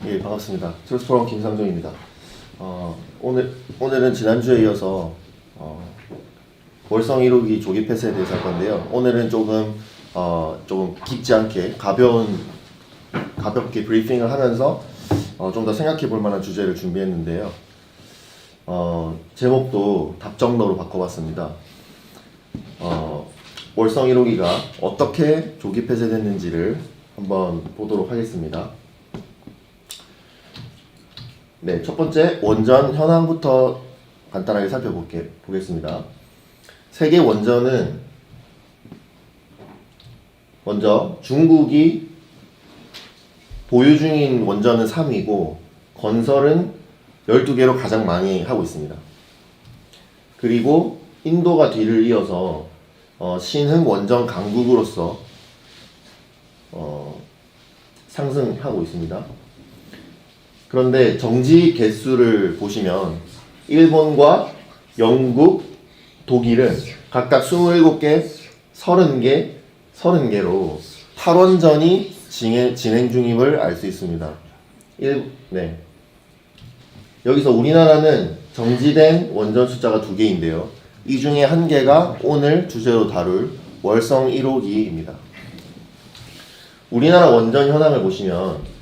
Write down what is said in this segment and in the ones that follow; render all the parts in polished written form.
예, 반갑습니다. 트루스포럼 김상정입니다. 오늘은 지난주에 이어서 월성 1호기 조기 폐쇄에 대해서 할 건데요. 오늘은 조금 깊지 않게 가볍게 브리핑을 하면서 좀 더 생각해 볼 만한 주제를 준비했는데요. 제목도 답정너로 바꿔봤습니다. 월성 1호기가 어떻게 조기 폐쇄됐는지를 한번 보도록 하겠습니다. 네, 첫 번째 원전 현황부터 간단하게 살펴보겠습니다. 세계 원전은 먼저 중국이 보유 중인 원전은 3위고 건설은 12개로 가장 많이 하고 있습니다. 그리고 인도가 뒤를 이어서 신흥 원전 강국으로서 상승하고 있습니다. 그런데 정지 개수를 보시면 일본과 영국, 독일은 각각 27개, 30개로 탈원전이 진행 중임을 알 수 있습니다. 네. 여기서 우리나라는 정지된 원전 숫자가 2개인데요. 이 중에 한 개가 오늘 주제로 다룰 월성 1호기입니다. 우리나라 원전 현황을 보시면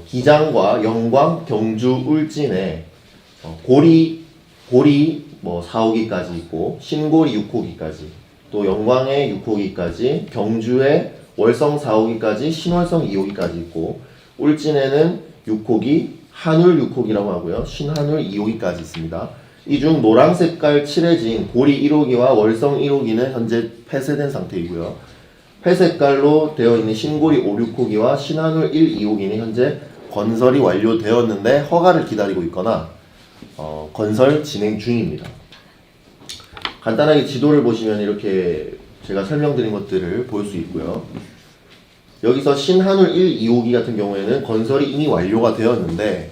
기장과 영광, 경주, 울진에 고리 4호기까지 있고 신고리 6호기까지, 또 영광에 6호기까지, 경주에 월성 4호기까지, 신월성 2호기까지 있고, 울진에는 6호기, 한울 6호기라고 하고요. 신한울 2호기까지 있습니다. 이 중 노란 색깔 칠해진 고리 1호기와 월성 1호기는 현재 폐쇄된 상태이고요. 회색깔로 되어 있는 신고리 5, 6호기와 신한울 1, 2호기는 현재 건설이 완료되었는데 허가를 기다리고 있거나 건설 진행 중입니다. 간단하게 지도를 보시면 이렇게 제가 설명드린 것들을 볼 수 있고요. 여기서 신한울 1, 2호기 같은 경우에는 건설이 이미 완료가 되었는데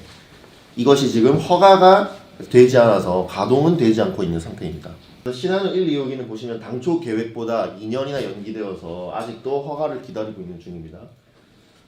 이것이 지금 허가가 되지 않아서 가동은 되지 않고 있는 상태입니다. 신한울 1, 2호기는 보시면 당초 계획보다 2년이나 연기되어서 아직도 허가를 기다리고 있는 중입니다.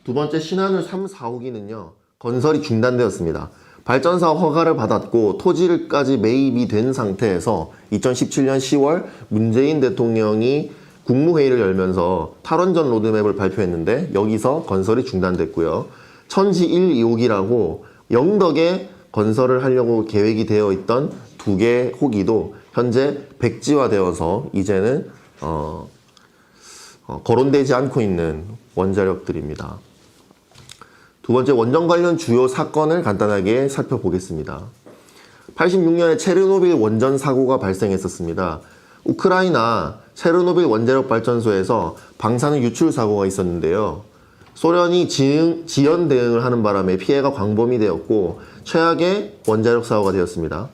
두 번째 신한울 3, 4호기는요. 건설이 중단되었습니다. 발전사 허가를 받았고 토지를까지 매입이 된 상태에서 2017년 10월 문재인 대통령이 국무회의를 열면서 탈원전 로드맵을 발표했는데 여기서 건설이 중단됐고요. 천지 1, 2호기라고 영덕에 건설을 하려고 계획이 되어 있던 2개 호기도 현재 백지화되어서 이제는 거론되지 않고 있는 원자력들입니다. 두 번째 원전 관련 주요 사건을 간단하게 살펴보겠습니다. 86년에 체르노빌 원전 사고가 발생했었습니다. 우크라이나 체르노빌 원자력 발전소에서 방사능 유출 사고가 있었는데요. 소련이 지연 대응을 하는 바람에 피해가 광범위 되었고 최악의 원자력 사고가 되었습니다.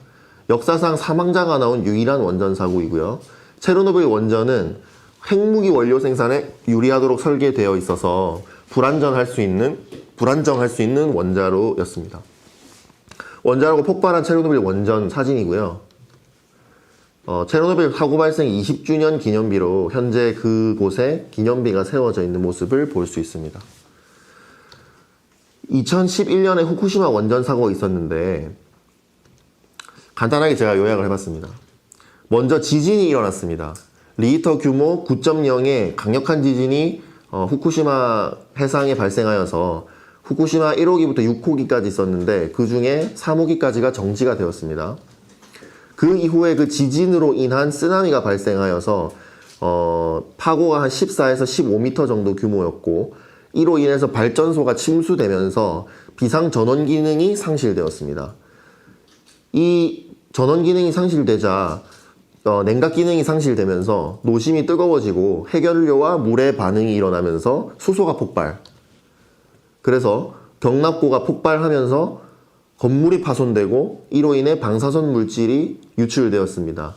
역사상 사망자가 나온 유일한 원전 사고이고요. 체르노빌 원전은 핵무기 원료 생산에 유리하도록 설계되어 있어서 불안정할 수 있는 원자로였습니다. 원자로가 폭발한 체르노빌 원전 사진이고요. 체르노빌 사고 발생 20주년 기념비로 현재 그곳에 기념비가 세워져 있는 모습을 볼 수 있습니다. 2011년에 후쿠시마 원전 사고가 있었는데 간단하게 제가 요약을 해봤습니다. 먼저 지진이 일어났습니다. 리히터 규모 9.0의 강력한 지진이 후쿠시마 해상에 발생하여서 후쿠시마 1호기부터 6호기까지 있었는데 그 중에 3호기까지가 정지가 되었습니다. 그 이후에 그 지진으로 인한 쓰나미가 발생하여서 파고가 한 14에서 15m 정도 규모였고 이로 인해서 발전소가 침수되면서 비상 전원 기능이 상실되었습니다. 이 전원 기능이 상실되자 냉각 기능이 상실되면서 노심이 뜨거워지고 해결료와 물의 반응이 일어나면서 수소가 폭발. 그래서 경납고가 폭발하면서 건물이 파손되고 이로 인해 방사선 물질이 유출되었습니다.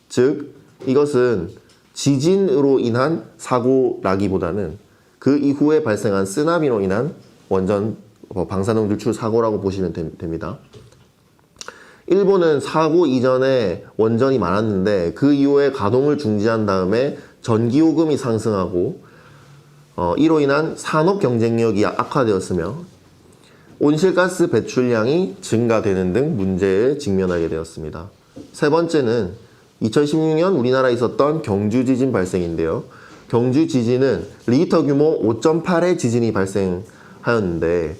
즉 이것은 지진으로 인한 사고라기보다는 그 이후에 발생한 쓰나미로 인한 원전 방사능 유출 사고라고 보시면 됩니다. 일본은 사고 이전에 원전이 많았는데 그 이후에 가동을 중지한 다음에 전기요금이 상승하고 이로 인한 산업 경쟁력이 악화되었으며 온실가스 배출량이 증가되는 등 문제에 직면하게 되었습니다. 세 번째는 2016년 우리나라에 있었던 경주 지진 발생인데요. 경주 지진은 리히터 규모 5.8의 지진이 발생하였는데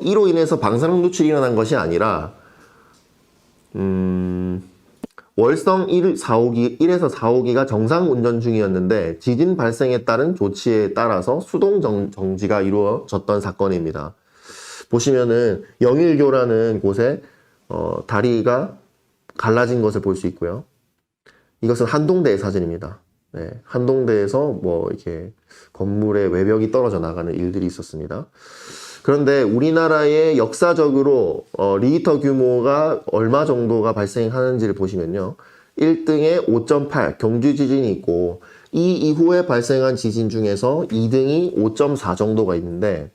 이로 인해서 방사능 노출이 일어난 것이 아니라 월성 1에서 4호기가 정상 운전 중이었는데 지진 발생에 따른 조치에 따라서 수동 정지가 이루어졌던 사건입니다. 보시면은 영일교라는 곳에 다리가 갈라진 것을 볼 수 있고요. 이것은 한동대의 사진입니다. 네, 한동대에서 뭐 이렇게 건물의 외벽이 떨어져 나가는 일들이 있었습니다. 그런데 우리나라의 역사적으로 리히터 규모가 얼마 정도가 발생하는지를 보시면요. 1등에 5.8 경주 지진이 있고 이 이후에 발생한 지진 중에서 2등이 5.4 정도가 있는데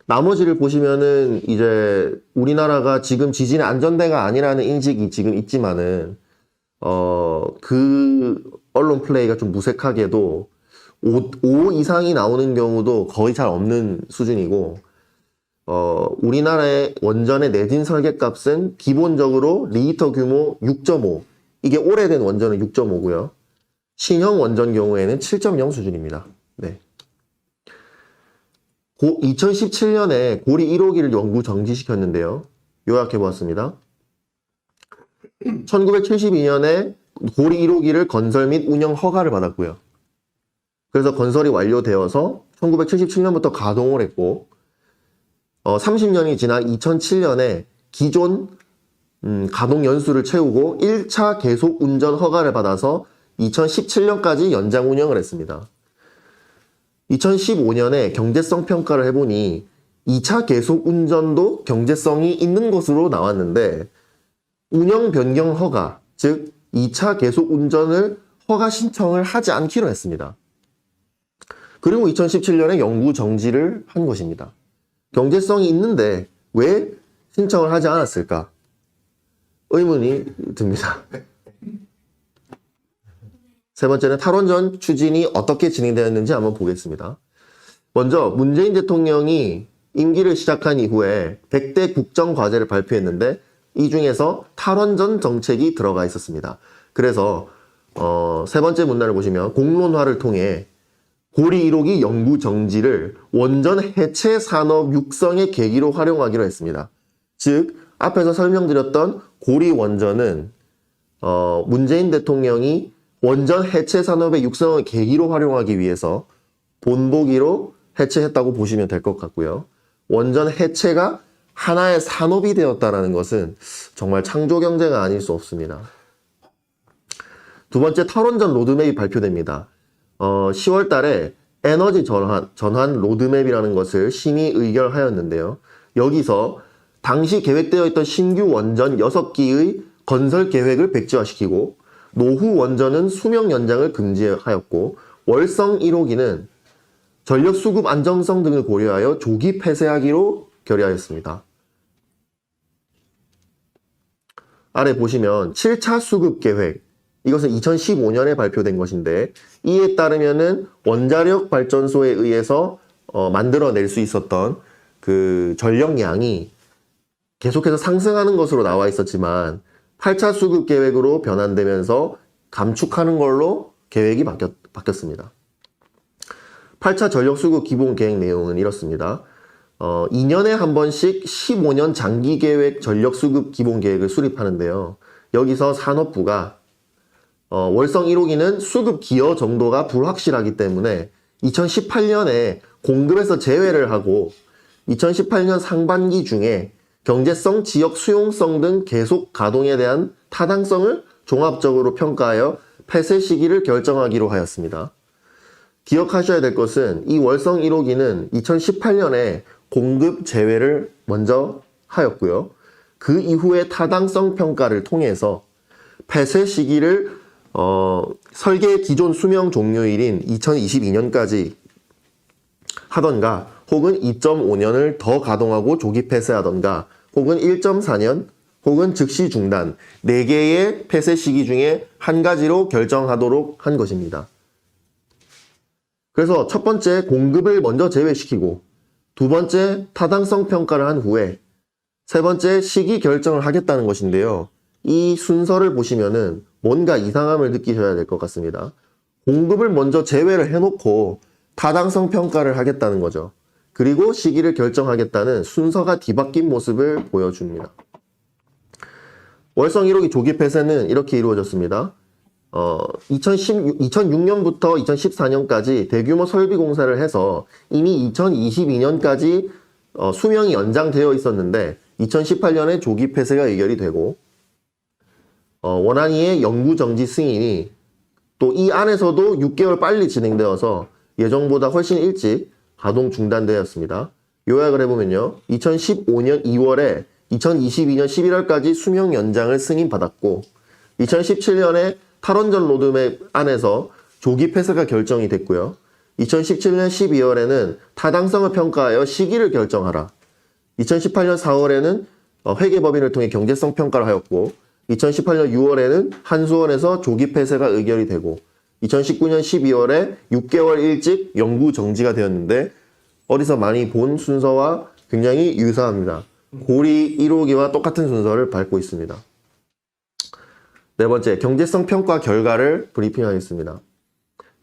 나머지를 보시면은 이제 우리나라가 지금 지진의 안전대가 아니라는 인식이 지금 있지만은 그 언론 플레이가 좀 무색하게도 5 이상이 나오는 경우도 거의 잘 없는 수준이고 우리나라의 원전의 내진 설계값은 기본적으로 리히터 규모 6.5 이게 오래된 원전은 6.5고요. 신형 원전 경우에는 7.0 수준입니다. 네. 2017년에 고리 1호기를 영구 정지시켰는데요. 요약해보았습니다. 1972년에 고리 1호기를 건설 및 운영 허가를 받았고요. 그래서 건설이 완료되어서 1977년부터 가동을 했고 30년이 지난 2007년에 기존 가동 연수를 채우고 1차 계속 운전 허가를 받아서 2017년까지 연장 운영을 했습니다. 2015년에 경제성 평가를 해보니 2차 계속 운전도 경제성이 있는 것으로 나왔는데 운영 변경 허가, 즉 2차 계속 운전을 허가 신청을 하지 않기로 했습니다. 그리고 2017년에 영구 정지를 한 것입니다. 경제성이 있는데 왜 신청을 하지 않았을까? 의문이 듭니다. 세 번째는 탈원전 추진이 어떻게 진행되었는지 한번 보겠습니다. 먼저 문재인 대통령이 임기를 시작한 이후에 100대 국정과제를 발표했는데 이 중에서 탈원전 정책이 들어가 있었습니다. 그래서 세 번째 문단을 보시면 공론화를 통해 고리 1호기 영구 정지를 원전 해체 산업 육성의 계기로 활용하기로 했습니다. 즉 앞에서 설명드렸던 고리 원전은 문재인 대통령이 원전 해체 산업의 육성의 계기로 활용하기 위해서 본보기로 해체했다고 보시면 될 것 같고요. 원전 해체가 하나의 산업이 되었다는 것은 정말 창조 경제가 아닐 수 없습니다. 두 번째 탈원전 로드맵이 발표됩니다. 10월 달에 에너지 전환 로드맵이라는 것을 심의 의결하였는데요. 여기서 당시 계획되어 있던 신규 원전 6기의 건설 계획을 백지화시키고 노후 원전은 수명 연장을 금지하였고 월성 1호기는 전력 수급 안정성 등을 고려하여 조기 폐쇄하기로 결의하였습니다. 아래 보시면 7차 수급 계획, 이것은 2015년에 발표된 것인데 이에 따르면은 원자력 발전소에 의해서 만들어낼 수 있었던 그 전력량이 계속해서 상승하는 것으로 나와 있었지만 8차 수급 계획으로 변환되면서 감축하는 걸로 계획이 바뀌었습니다. 8차 전력 수급 기본 계획 내용은 이렇습니다. 2년에 한 번씩 15년 장기 계획 전력 수급 기본 계획을 수립하는데요. 여기서 산업부가 월성 1호기는 수급 기여 정도가 불확실하기 때문에 2018년에 공급에서 제외를 하고 2018년 상반기 중에 경제성, 지역 수용성 등 계속 가동에 대한 타당성을 종합적으로 평가하여 폐쇄 시기를 결정하기로 하였습니다. 기억하셔야 될 것은 이 월성 1호기는 2018년에 공급 제외를 먼저 하였고요. 그 이후에 타당성 평가를 통해서 폐쇄 시기를 설계 기존 수명 종료일인 2022년까지 하던가 혹은 2.5년을 더 가동하고 조기 폐쇄하던가 혹은 1.4년 혹은 즉시 중단 4개의 폐쇄 시기 중에 한 가지로 결정하도록 한 것입니다. 그래서 첫 번째 공급을 먼저 제외시키고 두 번째, 타당성 평가를 한 후에 세 번째, 시기 결정을 하겠다는 것인데요. 이 순서를 보시면은 뭔가 이상함을 느끼셔야 될 것 같습니다. 공급을 먼저 제외를 해놓고 타당성 평가를 하겠다는 거죠. 그리고 시기를 결정하겠다는 순서가 뒤바뀐 모습을 보여줍니다. 월성 1호기 조기 폐쇄는 이렇게 이루어졌습니다. 2006년부터 2014년까지 대규모 설비 공사를 해서 이미 2022년까지 수명이 연장되어 있었는데 2018년에 조기 폐쇄가 의결이 되고 원안위의 영구 정지 승인이 또 이 안에서도 6개월 빨리 진행되어서 예정보다 훨씬 일찍 가동 중단되었습니다. 요약을 해보면요. 2015년 2월에 2022년 11월까지 수명 연장을 승인받았고 2017년에 탈원전 로드맵 안에서 조기 폐쇄가 결정이 됐고요. 2017년 12월에는 타당성을 평가하여 시기를 결정하라. 2018년 4월에는 회계법인을 통해 경제성 평가를 하였고 2018년 6월에는 한수원에서 조기 폐쇄가 의결이 되고 2019년 12월에 6개월 일찍 영구 정지가 되었는데 어디서 많이 본 순서와 굉장히 유사합니다. 고리 1호기와 똑같은 순서를 밟고 있습니다. 네 번째, 경제성 평가 결과를 브리핑하겠습니다.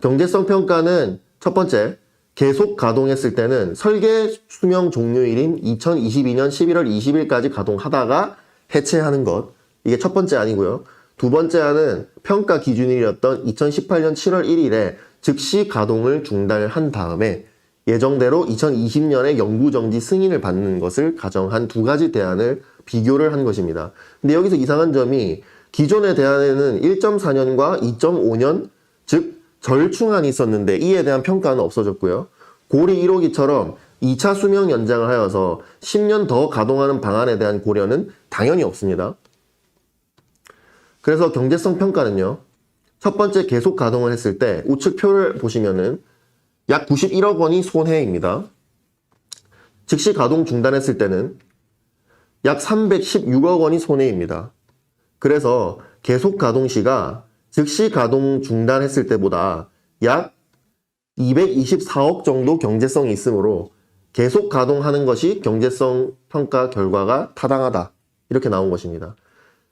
경제성 평가는 첫 번째, 계속 가동했을 때는 설계 수명 종료일인 2022년 11월 20일까지 가동하다가 해체하는 것. 이게 첫 번째 안이고요. 두 번째 안은 평가 기준일이었던 2018년 7월 1일에 즉시 가동을 중단을 한 다음에 예정대로 2020년에 영구정지 승인을 받는 것을 가정한 두 가지 대안을 비교를 한 것입니다. 근데 여기서 이상한 점이 기존의 대안에는 1.4년과 2.5년, 즉 절충안이 있었는데 이에 대한 평가는 없어졌고요. 고리 1호기처럼 2차 수명 연장을 하여서 10년 더 가동하는 방안에 대한 고려는 당연히 없습니다. 그래서 경제성 평가는요. 첫 번째 계속 가동을 했을 때 우측 표를 보시면은 약 91억 원이 손해입니다. 즉시 가동 중단했을 때는 약 316억 원이 손해입니다. 그래서 계속 가동 시가 즉시 가동 중단했을 때보다 약 224억 정도 경제성이 있으므로 계속 가동하는 것이 경제성 평가 결과가 타당하다. 이렇게 나온 것입니다.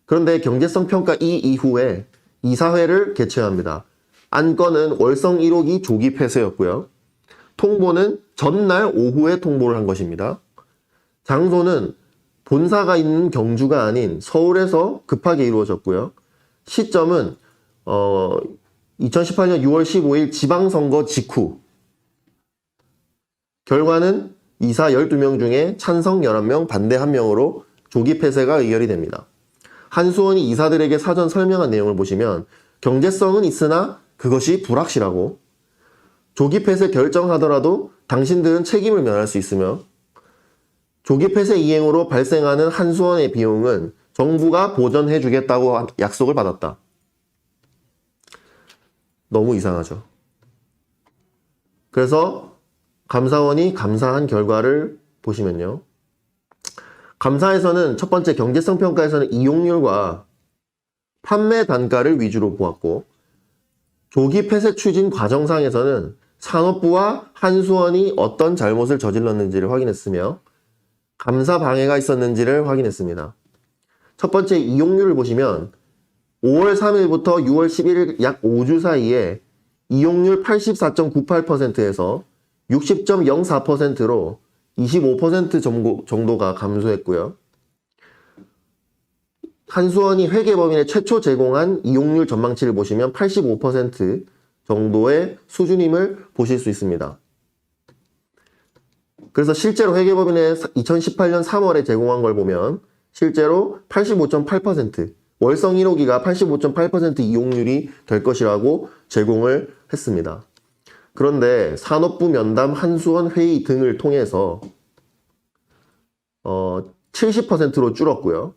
그런데 경제성 평가 이후에 이사회를 개최합니다. 안건은 월성 1호기 조기 폐쇄였고요. 통보는 전날 오후에 통보를 한 것입니다. 장소는 본사가 있는 경주가 아닌 서울에서 급하게 이루어졌고요. 시점은 2018년 6월 15일 지방선거 직후. 결과는 이사 12명 중에 찬성 11명, 반대 1명으로 조기 폐쇄가 의결이 됩니다. 한수원이 이사들에게 사전 설명한 내용을 보시면 경제성은 있으나 그것이 불확실하고 조기 폐쇄 결정하더라도 당신들은 책임을 면할 수 있으며 조기 폐쇄 이행으로 발생하는 한수원의 비용은 정부가 보전해 주겠다고 약속을 받았다. 너무 이상하죠. 그래서 감사원이 감사한 결과를 보시면요. 감사에서는 첫 번째 경제성 평가에서는 이용률과 판매 단가를 위주로 보았고 조기 폐쇄 추진 과정상에서는 산업부와 한수원이 어떤 잘못을 저질렀는지를 확인했으며 감사 방해가 있었는지를 확인했습니다. 첫 번째 이용률을 보시면 5월 3일부터 6월 11일 약 5주 사이에 이용률 84.98%에서 60.04%로 25% 정도가 감소했고요. 한수원이 회계법인에 최초 제공한 이용률 전망치를 보시면 85% 정도의 수준임을 보실 수 있습니다. 그래서 실제로 회계법인에 2018년 3월에 제공한 걸 보면 실제로 85.8%, 월성 1호기가 85.8% 이용률이 될 것이라고 제공을 했습니다. 그런데 산업부 면담 한수원 회의 등을 통해서 70%로 줄었고요.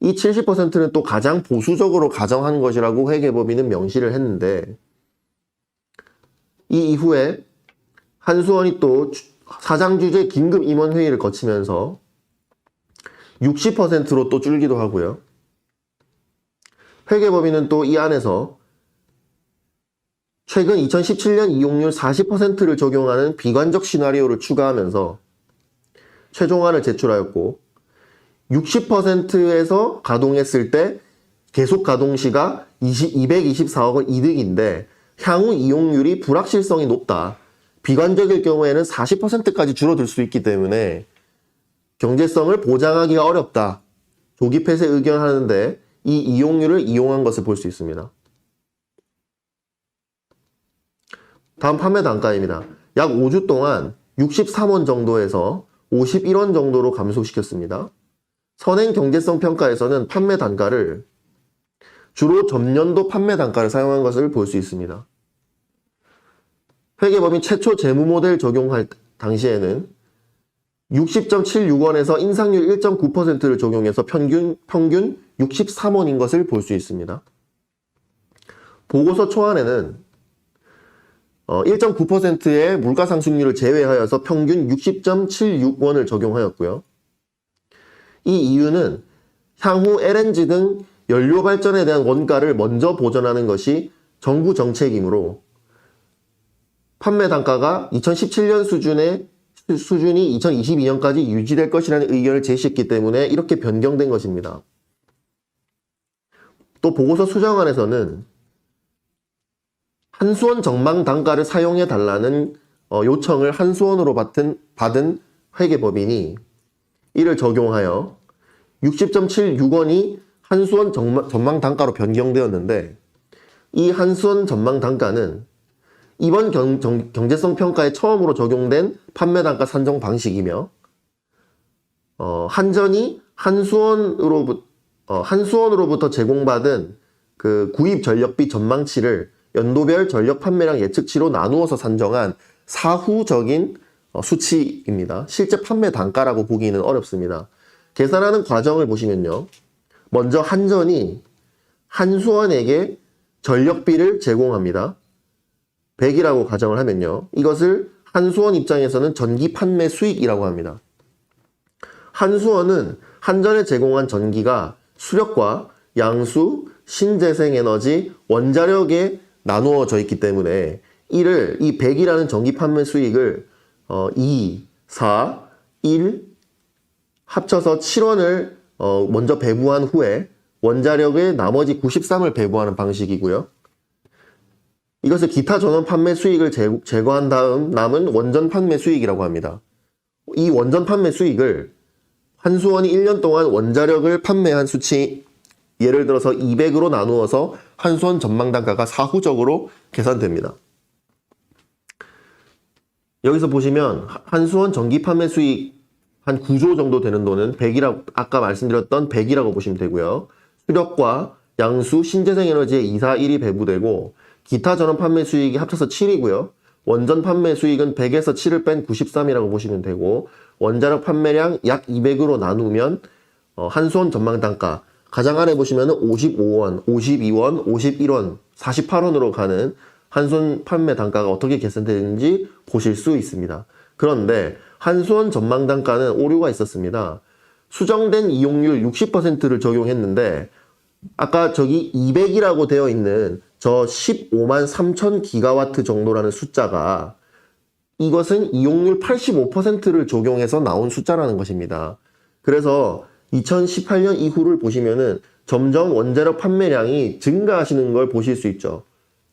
이 70%는 또 가장 보수적으로 가정한 것이라고 회계법인은 명시를 했는데 이 이후에 한수원이 또 사장주재 긴급 임원 회의를 거치면서 60%로 또 줄기도 하고요. 회계법인은 또 이 안에서 최근 2017년 이용률 40%를 적용하는 비관적 시나리오를 추가하면서 최종안을 제출하였고 60%에서 가동했을 때 계속 가동 시가 224억 원 이득인데 향후 이용률이 불확실성이 높다. 비관적일 경우에는 40%까지 줄어들 수 있기 때문에 경제성을 보장하기가 어렵다. 조기 폐쇄 의견하는데 이 이용률을 이용한 것을 볼 수 있습니다. 다음 판매 단가입니다. 약 5주 동안 63원 정도에서 51원 정도로 감소시켰습니다. 선행 경제성 평가에서는 판매 단가를 주로 전년도 판매 단가를 사용한 것을 볼 수 있습니다. 회계법인 최초 재무 모델 적용할 당시에는 60.76원에서 인상률 1.9%를 적용해서 평균 63원인 것을 볼 수 있습니다. 보고서 초안에는 1.9%의 물가 상승률을 제외하여서 평균 60.76원을 적용하였고요. 이 이유는 향후 LNG 등 연료 발전에 대한 원가를 먼저 보전하는 것이 정부 정책이므로 판매 단가가 2017년 수준이 2022년까지 유지될 것이라는 의견을 제시했기 때문에 이렇게 변경된 것입니다. 또 보고서 수정안에서는 한수원 전망 단가를 사용해 달라는 요청을 한수원으로 받은 회계법인이 이를 적용하여 60.76원이 한수원 전망 단가로 변경되었는데 이 한수원 전망 단가는 이번 경제성 평가에 처음으로 적용된 판매 단가 산정 방식이며 한전이 한수원으로부터 제공받은 그 구입 전력비 전망치를 연도별 전력 판매량 예측치로 나누어서 산정한 사후적인 수치입니다. 실제 판매 단가라고 보기는 어렵습니다. 계산하는 과정을 보시면요. 먼저 한전이 한수원에게 전력비를 제공합니다. 100이라고 가정을 하면요. 이것을 한수원 입장에서는 전기 판매 수익이라고 합니다. 한수원은 한전에 제공한 전기가 수력과 양수, 신재생에너지, 원자력에 나누어져 있기 때문에 이 100이라는 전기 판매 수익을 2, 4, 1 합쳐서 7원을 먼저 배부한 후에 원자력의 나머지 93을 배부하는 방식이고요. 이것을 기타 전원 판매 수익을 제거한 다음 남은 원전 판매 수익이라고 합니다. 이 원전 판매 수익을 한수원이 1년 동안 원자력을 판매한 수치, 예를 들어서 200으로 나누어서 한수원 전망 단가가 사후적으로 계산됩니다. 여기서 보시면 한수원 전기 판매 수익 한 9조 정도 되는 돈은 100이라고, 아까 말씀드렸던 100이라고 보시면 되고요. 수력과 양수, 신재생에너지에 2, 4, 1이 배부되고 기타 전원 판매 수익이 합쳐서 7이고요. 원전 판매 수익은 100에서 7을 뺀 93이라고 보시면 되고 원자력 판매량 약 200으로 나누면 한수원 전망 단가 가장 아래 보시면 55원, 52원, 51원, 48원으로 가는 한수원 판매 단가가 어떻게 계산되는지 보실 수 있습니다. 그런데 한수원 전망 단가는 오류가 있었습니다. 수정된 이용률 60%를 적용했는데 아까 저기 200이라고 되어 있는 저 15만 3천 기가와트 정도라는 숫자가 이것은 이용률 85%를 적용해서 나온 숫자라는 것입니다. 그래서 2018년 이후를 보시면은 점점 원자력 판매량이 증가하시는 걸 보실 수 있죠.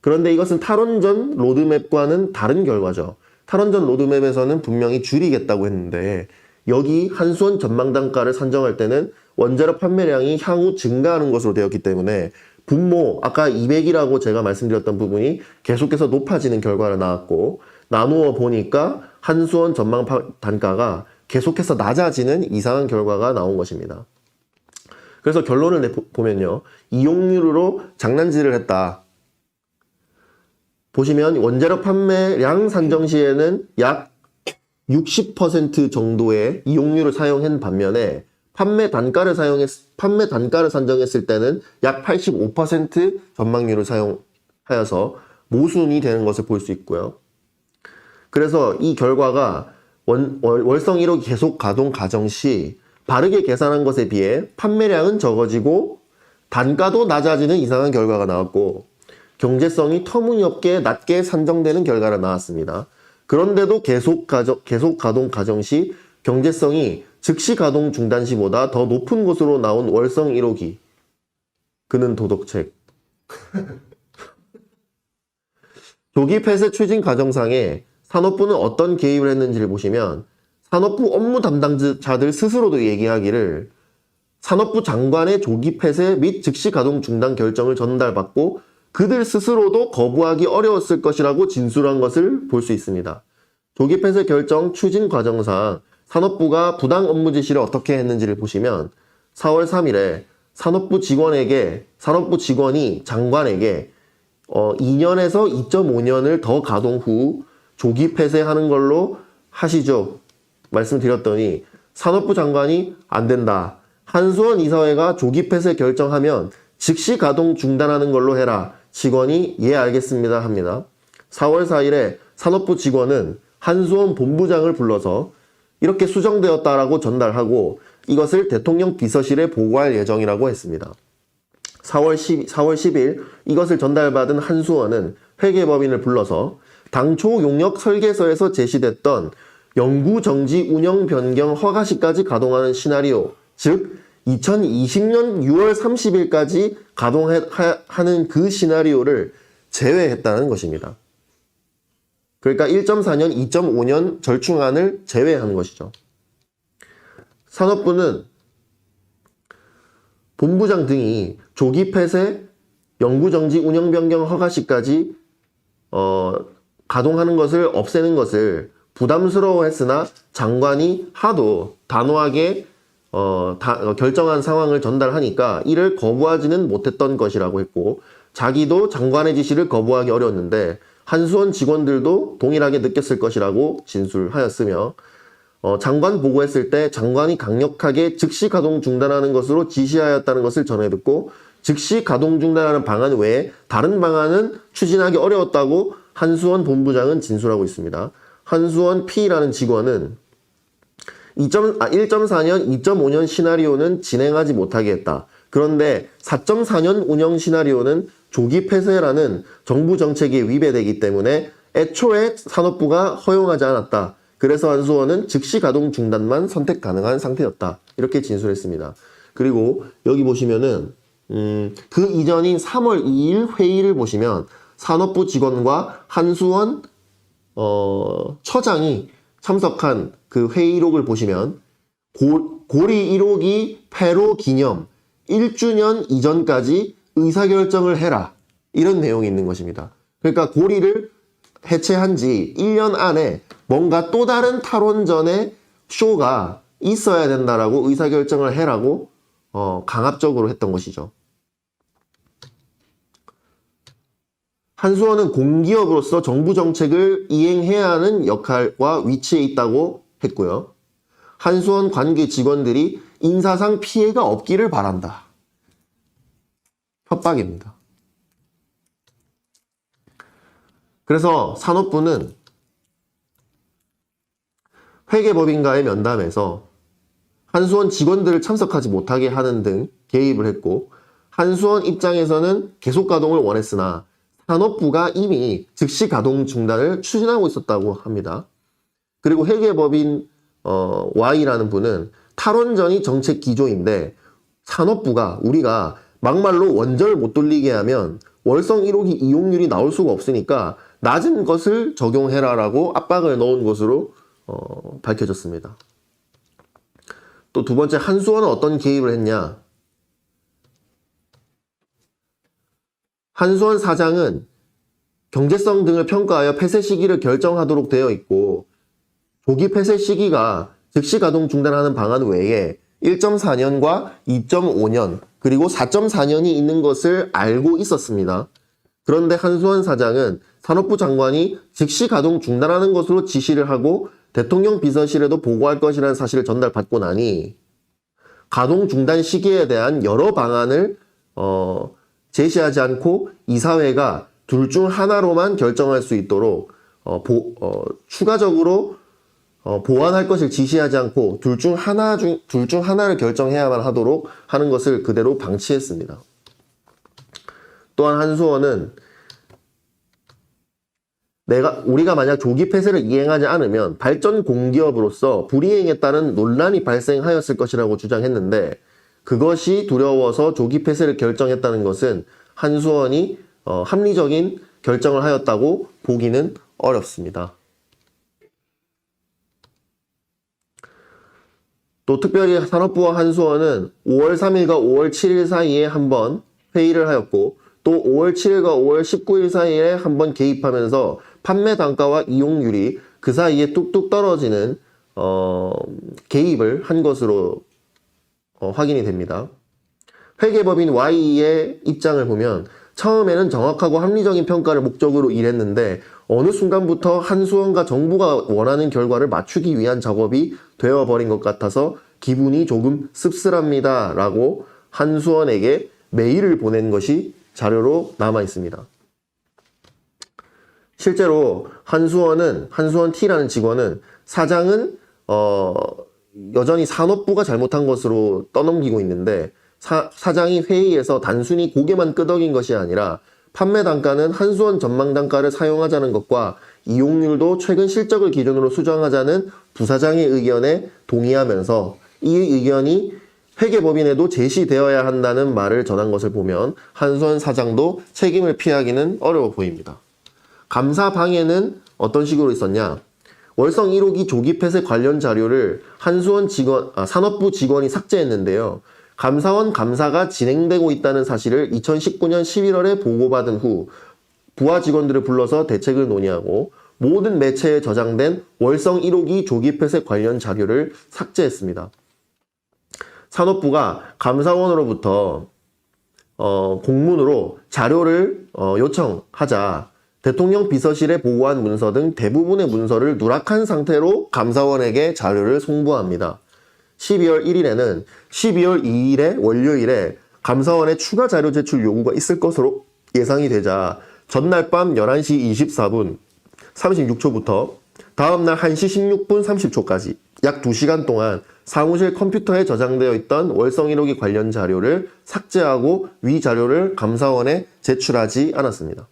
그런데 이것은 탈원전 로드맵과는 다른 결과죠. 탈원전 로드맵에서는 분명히 줄이겠다고 했는데 여기 한수원 전망 단가를 산정할 때는 원자력 판매량이 향후 증가하는 것으로 되었기 때문에 분모, 아까 200이라고 제가 말씀드렸던 부분이 계속해서 높아지는 결과가 나왔고 나누어 보니까 한수원 전망 단가가 계속해서 낮아지는 이상한 결과가 나온 것입니다. 그래서 결론을 보면요. 이용률로 장난질을 했다. 보시면 원자력 판매량 산정 시에는 약 60% 정도의 이용률을 사용한 반면에 판매 단가를 산정했을 때는 약 85% 전망률을 사용하여서 모순이 되는 것을 볼 수 있고요. 그래서 이 결과가 월성 1호 계속 가동 가정 시 바르게 계산한 것에 비해 판매량은 적어지고 단가도 낮아지는 이상한 결과가 나왔고 경제성이 터무니없게 낮게 산정되는 결과가 나왔습니다. 그런데도 계속 가동 가정 시 경제성이 즉시 가동 중단 시보다 더 높은 것으로 나온 월성 1호기. 그는 도덕책. 조기 폐쇄 추진 과정상에 산업부는 어떤 개입을 했는지를 보시면 산업부 업무 담당자들 스스로도 얘기하기를 산업부 장관의 조기 폐쇄 및 즉시 가동 중단 결정을 전달받고 그들 스스로도 거부하기 어려웠을 것이라고 진술한 것을 볼 수 있습니다. 조기 폐쇄 결정 추진 과정상 산업부가 부당 업무 지시를 어떻게 했는지를 보시면 4월 3일에 산업부 직원이 장관에게 2년에서 2.5년을 더 가동 후 조기 폐쇄하는 걸로 하시죠. 말씀드렸더니 산업부 장관이 안 된다. 한수원 이사회가 조기 폐쇄 결정하면 즉시 가동 중단하는 걸로 해라. 직원이 예 알겠습니다 합니다. 4월 4일에 산업부 직원은 한수원 본부장을 불러서 이렇게 수정되었다라고 전달하고 이것을 대통령 비서실에 보고할 예정이라고 했습니다. 4월 10일 이것을 전달받은 한수원은 회계법인을 불러서 당초 용역 설계서에서 제시됐던 영구정지 운영 변경 허가시까지 가동하는 시나리오, 즉 2020년 6월 30일까지 가동하는 그 시나리오를 제외했다는 것입니다. 그러니까 1.4년, 2.5년 절충안을 제외한 것이죠. 산업부는 본부장 등이 조기 폐쇄, 영구정지 운영 변경 허가시까지 가동하는 것을 없애는 것을 부담스러워했으나 장관이 하도 단호하게 결정한 상황을 전달하니까 이를 거부하지는 못했던 것이라고 했고 자기도 장관의 지시를 거부하기 어려웠는데 한수원 직원들도 동일하게 느꼈을 것이라고 진술하였으며 장관 보고했을 때 장관이 강력하게 즉시 가동 중단하는 것으로 지시하였다는 것을 전해 듣고 즉시 가동 중단하는 방안 외에 다른 방안은 추진하기 어려웠다고 한수원 본부장은 진술하고 있습니다. 한수원 P라는 직원은 1.4년, 2.5년 시나리오는 진행하지 못하게 했다. 그런데 4.4년 운영 시나리오는 조기 폐쇄라는 정부 정책에 위배되기 때문에 애초에 산업부가 허용하지 않았다. 그래서 한수원은 즉시 가동 중단만 선택 가능한 상태였다. 이렇게 진술했습니다. 그리고 여기 보시면은 그 이전인 3월 2일 회의를 보시면 산업부 직원과 한수원 처장이 참석한 그 회의록을 보시면 고리 1호기 폐로 기념 1주년 이전까지 의사결정을 해라. 이런 내용이 있는 것입니다. 그러니까 고리를 해체한 지 1년 안에 뭔가 또 다른 탈원전의 쇼가 있어야 된다라고 의사결정을 해라고 강압적으로 했던 것이죠. 한수원은 공기업으로서 정부 정책을 이행해야 하는 역할과 위치에 있다고 했고요. 한수원 관계 직원들이 인사상 피해가 없기를 바란다. 협박입니다. 그래서 산업부는 회계법인과의 면담에서 한수원 직원들을 참석하지 못하게 하는 등 개입을 했고 한수원 입장에서는 계속 가동을 원했으나 산업부가 이미 즉시 가동 중단을 추진하고 있었다고 합니다. 그리고 회계법인 Y라는 분은 탈원전이 정책 기조인데 산업부가 우리가 막말로 원전을 못 돌리게 하면 월성 1호기 이용률이 나올 수가 없으니까 낮은 것을 적용해라라고 압박을 넣은 것으로 밝혀졌습니다. 또 두 번째, 한수원은 어떤 개입을 했냐? 한수원 사장은 경제성 등을 평가하여 폐쇄 시기를 결정하도록 되어 있고 조기 폐쇄 시기가 즉시 가동 중단하는 방안 외에 1.4년과 2.5년 그리고 4.4년이 있는 것을 알고 있었습니다. 그런데 한수원 사장은 산업부 장관이 즉시 가동 중단하는 것으로 지시를 하고 대통령 비서실에도 보고할 것이라는 사실을 전달받고 나니 가동 중단 시기에 대한 여러 방안을 제시하지 않고 이사회가 둘 중 하나로만 결정할 수 있도록 추가적으로 보완할 것을 지시하지 않고 둘 중 하나를 결정해야만 하도록 하는 것을 그대로 방치했습니다. 또한 한수원은 우리가 만약 조기 폐쇄를 이행하지 않으면 발전 공기업으로서 불이행에 따른 논란이 발생하였을 것이라고 주장했는데 그것이 두려워서 조기 폐쇄를 결정했다는 것은 한수원이 합리적인 결정을 하였다고 보기는 어렵습니다. 또 특별히 산업부와 한수원은 5월 3일과 5월 7일 사이에 한번 회의를 하였고 또 5월 7일과 5월 19일 사이에 한번 개입하면서 판매 단가와 이용률이 그 사이에 뚝뚝 떨어지는 개입을 한 것으로 확인이 됩니다. 회계법인 Y의 입장을 보면 처음에는 정확하고 합리적인 평가를 목적으로 일했는데 어느 순간부터 한수원과 정부가 원하는 결과를 맞추기 위한 작업이 되어버린 것 같아서 기분이 조금 씁쓸합니다 라고 한수원에게 메일을 보낸 것이 자료로 남아 있습니다. 실제로 한수원 T라는 직원은 사장은 여전히 산업부가 잘못한 것으로 떠넘기고 있는데 사장이 회의에서 단순히 고개만 끄덕인 것이 아니라 판매 단가는 한수원 전망 단가를 사용하자는 것과 이용률도 최근 실적을 기준으로 수정하자는 부사장의 의견에 동의하면서 이 의견이 회계법인에도 제시되어야 한다는 말을 전한 것을 보면 한수원 사장도 책임을 피하기는 어려워 보입니다. 감사 방해는 어떤 식으로 있었냐? 월성 1호기 조기 폐쇄 관련 자료를 한수원 산업부 직원이 삭제했는데요. 감사원 감사가 진행되고 있다는 사실을 2019년 11월에 보고받은 후 부하 직원들을 불러서 대책을 논의하고 모든 매체에 저장된 월성 1호기 조기 폐쇄 관련 자료를 삭제했습니다. 산업부가 감사원으로부터 공문으로 자료를 요청하자 대통령 비서실에 보고한 문서 등 대부분의 문서를 누락한 상태로 감사원에게 자료를 송부합니다. 12월 1일에는 12월 2일에 월요일에 감사원에 추가 자료 제출 요구가 있을 것으로 예상이 되자 전날 밤 11시 24분 36초부터 다음날 1시 16분 30초까지 약 2시간 동안 사무실 컴퓨터에 저장되어 있던 월성 1호기 관련 자료를 삭제하고 위 자료를 감사원에 제출하지 않았습니다.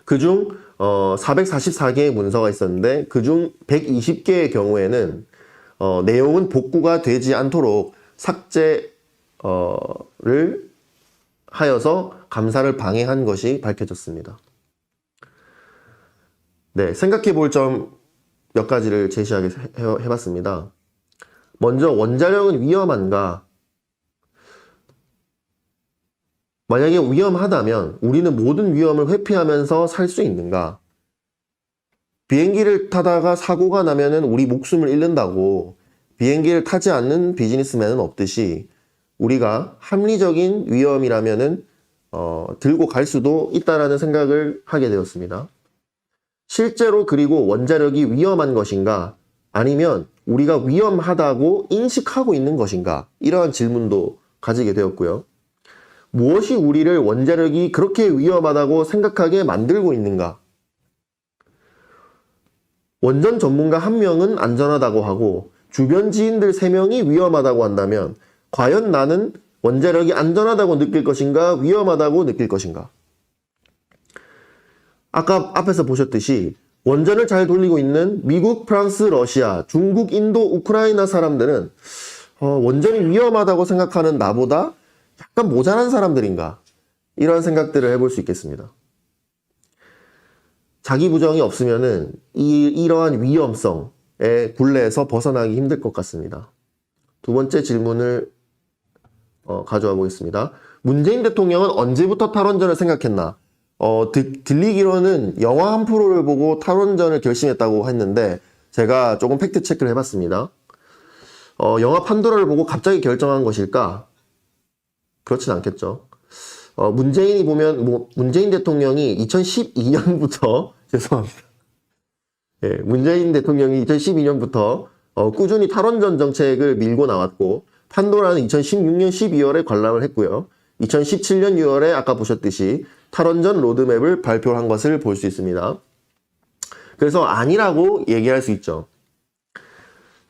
그중 444개의 문서가 있었는데 그중 120개의 경우에는 내용은 복구가 되지 않도록 삭제를 하여서 감사를 방해한 것이 밝혀졌습니다. 네, 생각해 볼 점 몇 가지를 제시하게 해봤습니다. 먼저 원자력은 위험한가? 만약에 위험하다면 우리는 모든 위험을 회피하면서 살 수 있는가? 비행기를 타다가 사고가 나면은 우리 목숨을 잃는다고 비행기를 타지 않는 비즈니스맨은 없듯이 우리가 합리적인 위험이라면은 들고 갈 수도 있다라는 생각을 하게 되었습니다. 실제로 그리고 원자력이 위험한 것인가? 아니면 우리가 위험하다고 인식하고 있는 것인가? 이러한 질문도 가지게 되었고요. 무엇이 우리를 원자력이 그렇게 위험하다고 생각하게 만들고 있는가? 원전 전문가 1명은 안전하다고 하고 주변 지인들 3명이 위험하다고 한다면 과연 나는 원자력이 안전하다고 느낄 것인가? 위험하다고 느낄 것인가? 아까 앞에서 보셨듯이 원전을 잘 돌리고 있는 미국, 프랑스, 러시아, 중국, 인도, 우크라이나 사람들은 원전이 위험하다고 생각하는 나보다 약간 모자란 사람들인가? 이런 생각들을 해볼 수 있겠습니다. 자기 부정이 없으면은 이러한 위험성의 굴레에서 벗어나기 힘들 것 같습니다. 두 번째 질문을 가져와 보겠습니다. 문재인 대통령은 언제부터 탈원전을 생각했나? 들리기로는 영화 한 프로를 보고 탈원전을 결심했다고 했는데 제가 조금 팩트 체크를 해봤습니다. 영화 판도라를 보고 갑자기 결정한 것일까? 그렇진 않겠죠. 문재인이 보면 문재인 대통령이 2012년부터 죄송합니다. 예, 문재인 대통령이 2012년부터 꾸준히 탈원전 정책을 밀고 나왔고 판도라는 2016년 12월에 관람을 했고요. 2017년 6월에 아까 보셨듯이 탈원전 로드맵을 발표한 것을 볼 수 있습니다. 그래서 아니라고 얘기할 수 있죠.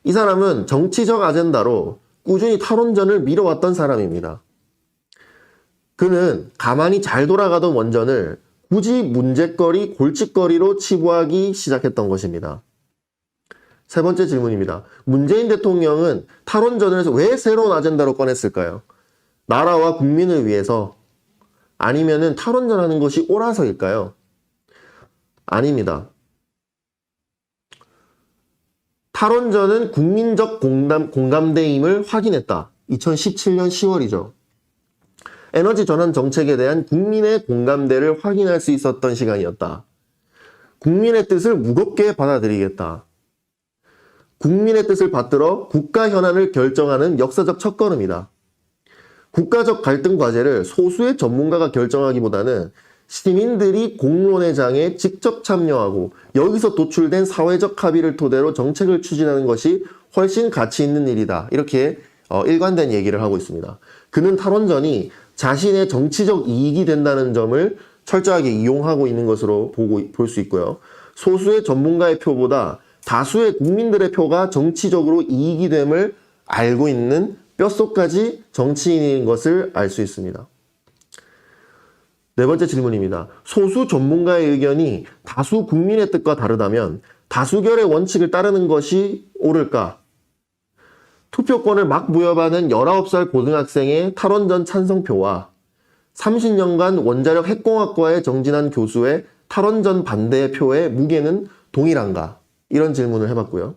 이 사람은 정치적 아젠다로 꾸준히 탈원전을 밀어왔던 사람입니다. 그는 가만히 잘 돌아가던 원전을 굳이 문제거리, 골칫거리로 치부하기 시작했던 것입니다. 세 번째 질문입니다. 문재인 대통령은 탈원전을 왜 새로운 아젠다로 꺼냈을까요? 나라와 국민을 위해서, 아니면은 탈원전하는 것이 옳아서일까요? 아닙니다. 탈원전은 국민적 공감대임을 확인했다. 2017년 10월이죠. 에너지 전환 정책에 대한 국민의 공감대를 확인할 수 있었던 시간이었다. 국민의 뜻을 무겁게 받아들이겠다. 국민의 뜻을 받들어 국가 현안을 결정하는 역사적 첫걸음이다. 국가적 갈등 과제를 소수의 전문가가 결정하기보다는 시민들이 공론의 장에 직접 참여하고 여기서 도출된 사회적 합의를 토대로 정책을 추진하는 것이 훨씬 가치 있는 일이다. 이렇게 일관된 얘기를 하고 있습니다. 그는 탈원전이 자신의 정치적 이익이 된다는 점을 철저하게 이용하고 있는 것으로 볼 수 있고요. 소수의 전문가의 표보다 다수의 국민들의 표가 정치적으로 이익이 됨을 알고 있는 뼛속까지 정치인인 것을 알 수 있습니다. 네 번째 질문입니다. 소수 전문가의 의견이 다수 국민의 뜻과 다르다면 다수결의 원칙을 따르는 것이 옳을까? 투표권을 막 부여받은 19살 고등학생의 탈원전 찬성표와 30년간 원자력 핵공학과에 정진한 교수의 탈원전 반대 표의 무게는 동일한가? 이런 질문을 해봤고요.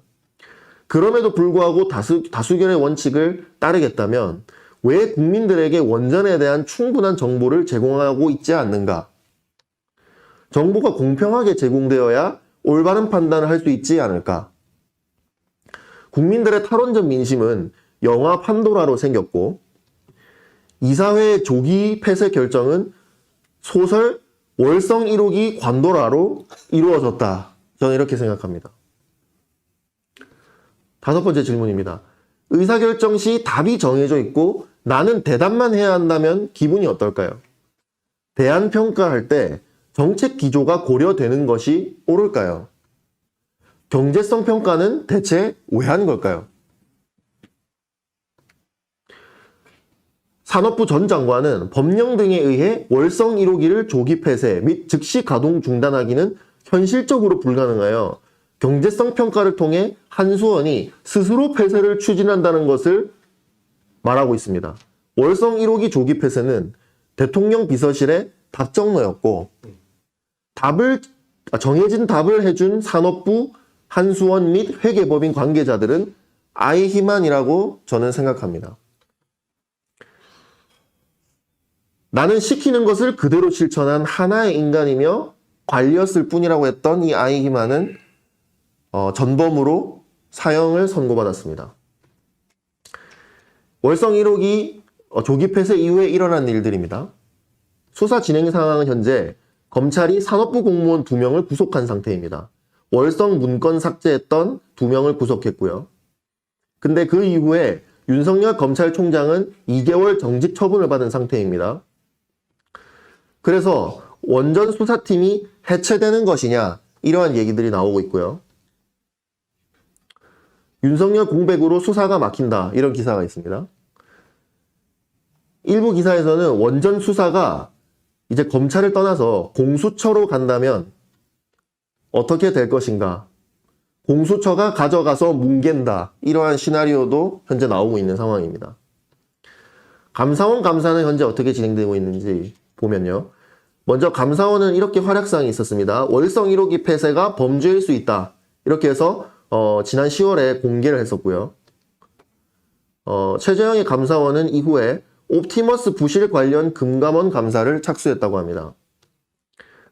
그럼에도 불구하고 다수결의 원칙을 따르겠다면 왜 국민들에게 원전에 대한 충분한 정보를 제공하고 있지 않는가? 정보가 공평하게 제공되어야 올바른 판단을 할 수 있지 않을까? 국민들의 탈원전 민심은 영화 판도라로 생겼고 이사회의 조기 폐쇄 결정은 소설 월성 1호기 관도라로 이루어졌다. 저는 이렇게 생각합니다. 다섯 번째 질문입니다. 의사결정 시 답이 정해져 있고 나는 대답만 해야 한다면 기분이 어떨까요? 대안평가할 때 정책 기조가 고려되는 것이 옳을까요? 경제성 평가는 대체 왜 하는 걸까요? 산업부 전 장관은 법령 등에 의해 월성 1호기를 조기 폐쇄 및 즉시 가동 중단하기는 현실적으로 불가능하여 경제성 평가를 통해 한수원이 스스로 폐쇄를 추진한다는 것을 말하고 있습니다. 월성 1호기 조기 폐쇄는 대통령 비서실의 답정너였고 정해진 답을 해준 산업부, 한수원 및 회계법인 관계자들은 아이히만이라고 저는 생각합니다. 나는 시키는 것을 그대로 실천한 하나의 인간이며 관리였을 뿐이라고 했던 이 아이히만은 전범으로 사형을 선고받았습니다. 월성 1호기 조기 폐쇄 이후에 일어난 일들입니다. 수사 진행 상황은 현재 검찰이 산업부 공무원 2명을 구속한 상태입니다. 월성 문건 삭제했던 2명을 구속했고요. 근데 그 이후에 윤석열 검찰총장은 2개월 정직 처분을 받은 상태입니다. 그래서 원전 수사팀이 해체되는 것이냐 이러한 얘기들이 나오고 있고요. 윤석열 공백으로 수사가 막힌다 이런 기사가 있습니다. 일부 기사에서는 원전 수사가 이제 검찰을 떠나서 공수처로 간다면 어떻게 될 것인가, 공수처가 가져가서 뭉갠다 이러한 시나리오도 현재 나오고 있는 상황입니다. 감사원 감사는 현재 어떻게 진행되고 있는지 보면요. 먼저 감사원은 이렇게 활약상이 있었습니다. 월성 1호기 폐쇄가 범죄일 수 있다 이렇게 해서 지난 10월에 공개를 했었고요. 최재형의 감사원은 이후에 옵티머스 부실 관련 금감원 감사를 착수했다고 합니다.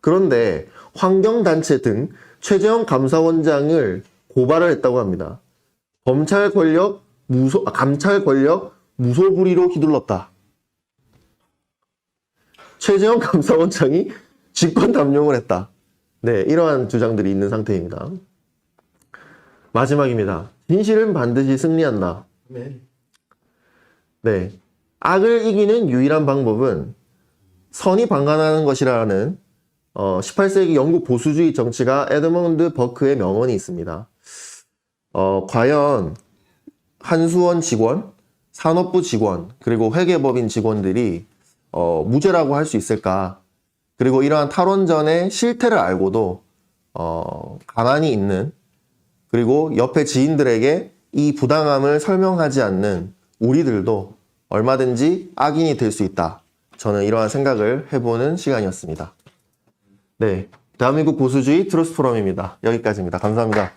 그런데 환경단체 등 최재형 감사원장을 고발을 했다고 합니다. 감찰 권력 무소불위로 휘둘렀다. 최재형 감사원장이 직권 남용을 했다. 네, 이러한 주장들이 있는 상태입니다. 마지막입니다. 진실은 반드시 승리한다. 네. 악을 이기는 유일한 방법은 선이 방관하는 것이라는 18세기 영국 보수주의 정치가 에드먼드 버크의 명언이 있습니다. 과연 한수원 직원, 산업부 직원, 그리고 회계법인 직원들이 무죄라고 할 수 있을까? 그리고 이러한 탈원전의 실태를 알고도 가만히 있는, 그리고 옆에 지인들에게 이 부당함을 설명하지 않는 우리들도 얼마든지 악인이 될 수 있다. 저는 이러한 생각을 해보는 시간이었습니다. 네, 대한민국 보수주의 트루스 포럼입니다. 여기까지입니다. 감사합니다.